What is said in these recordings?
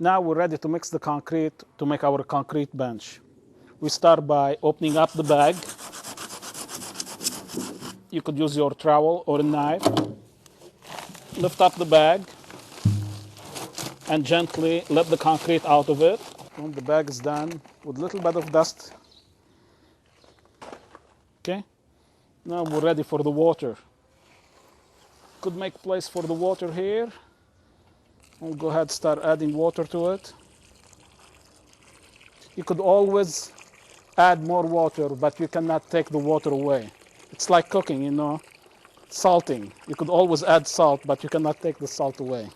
Now we're ready to mix the concrete to make our concrete bench. We start by opening up the bag. You could use your trowel or a knife. Lift up the bag and gently let the concrete out of it. When the bag is done with a little bit of dust. Okay, now we're ready for the water. Could make place for the water here. We'll go ahead and start adding water to it. You could always add more water, but you cannot take the water away. It's like cooking, you know, salting. You could always add salt, but you cannot take the salt away.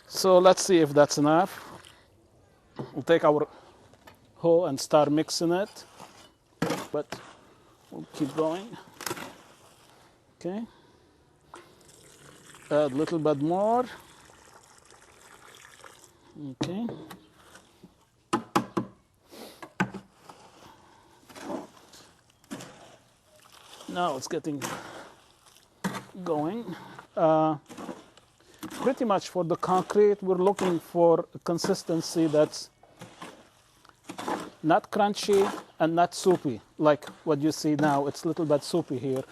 So let's see if that's enough. We'll take our hoe and start mixing it, but we'll keep going. Okay. Add a little bit more. Okay. Now it's getting going. Pretty much for the concrete, we're looking for a consistency that's not crunchy and not soupy, like what you see now. It's a little bit soupy here.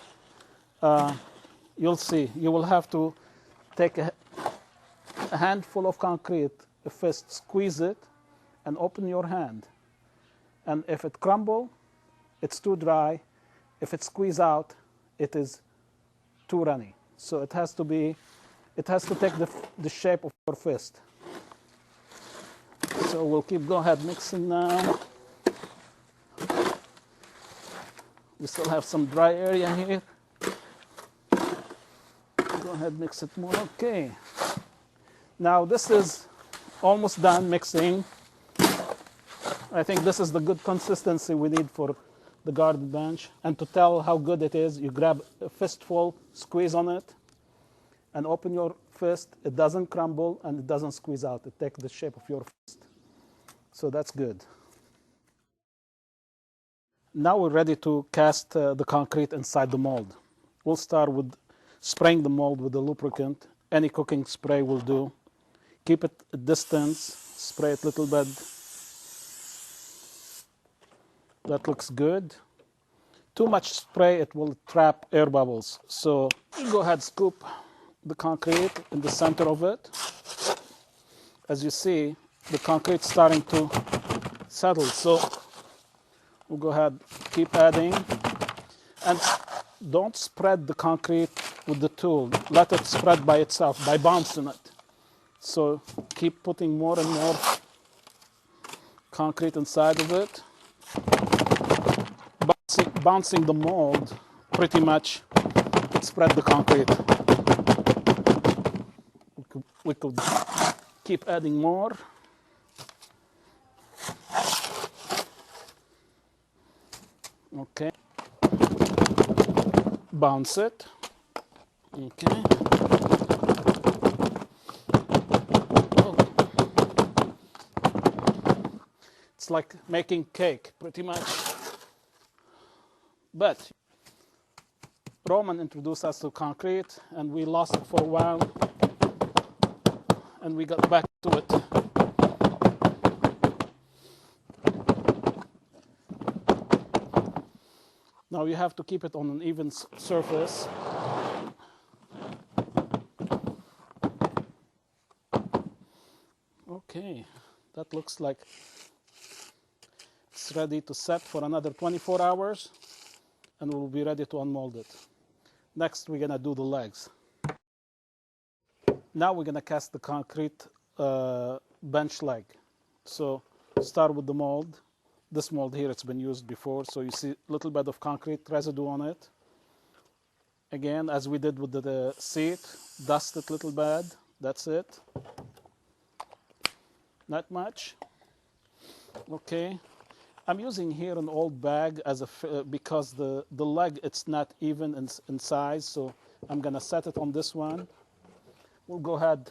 You'll see. You will have to take a handful of concrete, a fist, squeeze it, and open your hand. And if it crumbles, it's too dry. If it squeezes out, it is too runny. So it has to take the shape of your fist. So we'll go ahead mixing now. We still have some dry area here. Go ahead, mix it more. Okay. Now this is almost done mixing. I think this is the good consistency we need for the garden bench. And to tell how good it is, you grab a fistful, squeeze on it, and open your fist. It doesn't crumble and it doesn't squeeze out. It takes the shape of your fist. So that's good. Now we're ready to cast the concrete inside the mold. We'll start with spraying the mold with a lubricant. Any cooking spray will do. Keep it a distance, spray it a little bit. That looks good. Too much spray, it will trap air bubbles. So go ahead, scoop the concrete in the center of it. As you see, the concrete's starting to settle. So we'll go ahead, keep adding. And don't spread the concrete with the tool. Let it spread by itself, by bouncing it. So keep putting more and more concrete inside of it. Bouncing the mold, pretty much, it spread the concrete. We could keep adding more. Okay. Bounce it. Okay. Oh. It's like making cake, pretty much. But Roman introduced us to concrete, and we lost it for a while, and we got back to it. Now you have to keep it on an even surface. Okay, that looks like it's ready to set for another 24 hours. And we'll be ready to unmold it. Next, we're gonna do the legs. Now we're gonna cast the concrete bench leg. So start with the mold. This mold here, it's been used before, so you see a little bit of concrete residue on it. Again, as we did with the seat, dust it a little bit. That's it. Not much. Okay. I'm using here an old bag as because the leg, it's not even in size, so I'm gonna set it on this one. We'll go ahead,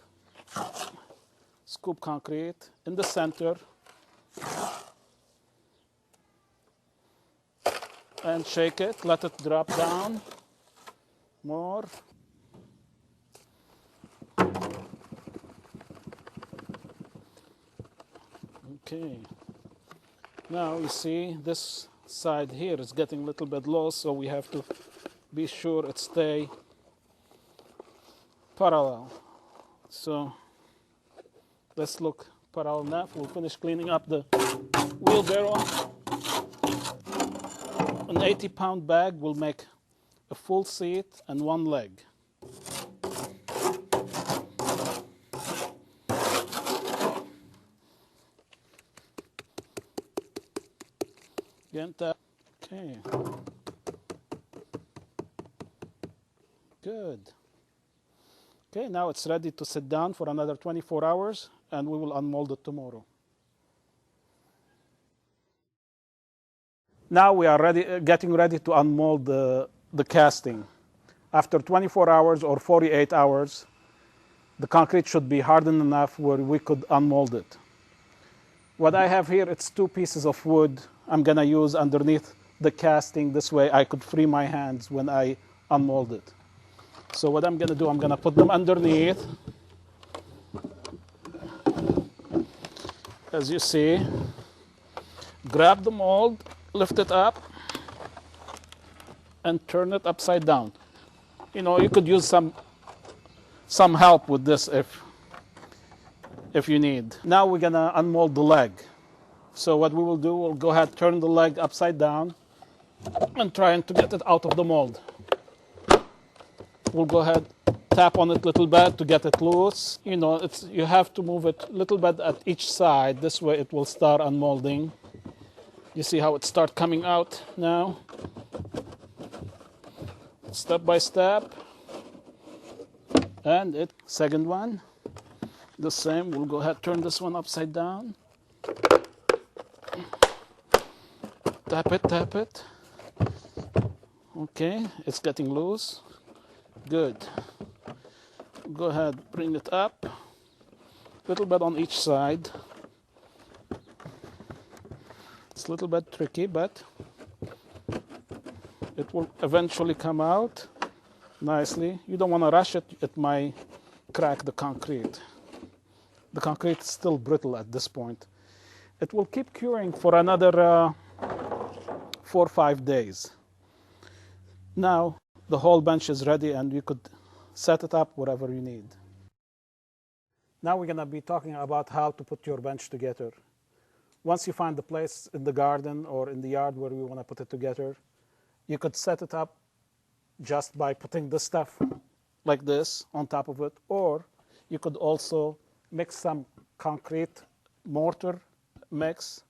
scoop concrete in the center, and shake it, let it drop down more. Okay. Now you see this side here is getting a little bit low, so we have to be sure it stay parallel. So let's look parallel enough. We'll finish cleaning up the wheelbarrow. An 80-pound bag will make a full seat and one leg. Get that. Okay. Good. Okay, now it's ready to sit down for another 24 hours, and we will unmold it tomorrow. Now we are getting ready to unmold the casting. After 24 hours or 48 hours, the concrete should be hardened enough where we could unmold it. What I have here, it's 2 pieces of wood I'm going to use underneath the casting. This way I could free my hands when I unmold it. So what I'm going to do, I'm going to put them underneath. As you see, grab the mold, lift it up, and turn it upside down. You know, you could use some help with this if you need. Now we're going to unmold the leg. So what we will do, we'll go ahead, turn the leg upside down and trying to get it out of the mold. We'll go ahead, tap on it a little bit to get it loose. You know, you have to move it a little bit at each side. This way it will start unmolding. You see how it starts coming out now? Step by step. And second one, the same. We'll go ahead, turn this one upside down. Tap it, tap it. Okay, it's getting loose. Good. Go ahead, bring it up. A little bit on each side. It's a little bit tricky, but it will eventually come out nicely. You don't want to rush it. It might crack the concrete. The concrete is still brittle at this point. It will keep curing for another 4 or 5 days. Now the whole bench is ready and you could set it up wherever you need. Now we're going to be talking about how to put your bench together. Once you find the place in the garden or in the yard where you want to put it together, you could set it up just by putting the stuff like this on top of it, or you could also mix some concrete mortar mix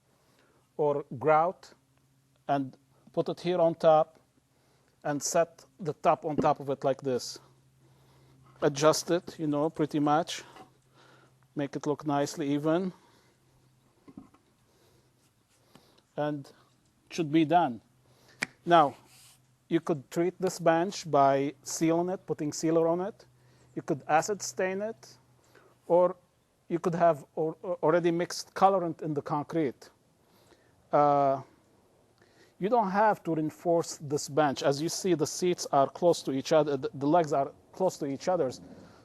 or grout and put it here on top and set the top on top of it like this. Adjust it, you know, pretty much. Make it look nicely even. And it should be done. Now, you could treat this bench by sealing it, putting sealer on it. You could acid stain it, or you could have already mixed colorant in the concrete. You don't have to reinforce this bench. As you see, the seats are close to each other. The legs are close to each other.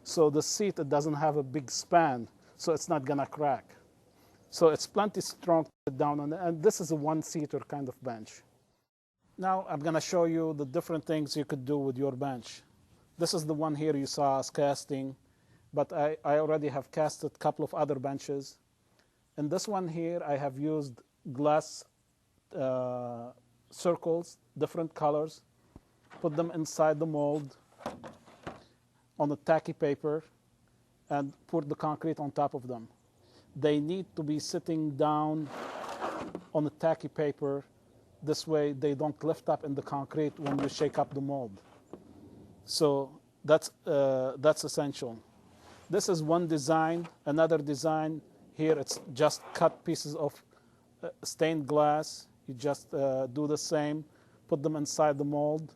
So the seat, it doesn't have a big span, so it's not going to crack. So it's plenty strong to sit down on it. And this is a one-seater kind of bench. Now I'm going to show you the different things you could do with your bench. This is the one here you saw us casting, but I already have casted a couple of other benches. In this one here, I have used glass circles, different colors, put them inside the mold on a tacky paper, and put the concrete on top of them. They need to be sitting down on the tacky paper. This way they don't lift up in the concrete when you shake up the mold. So that's essential. This is one design. Another design here, it's just cut pieces of stained glass. You just do the same, put them inside the mold,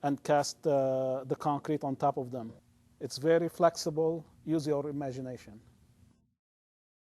and cast the concrete on top of them. It's very flexible. Use your imagination.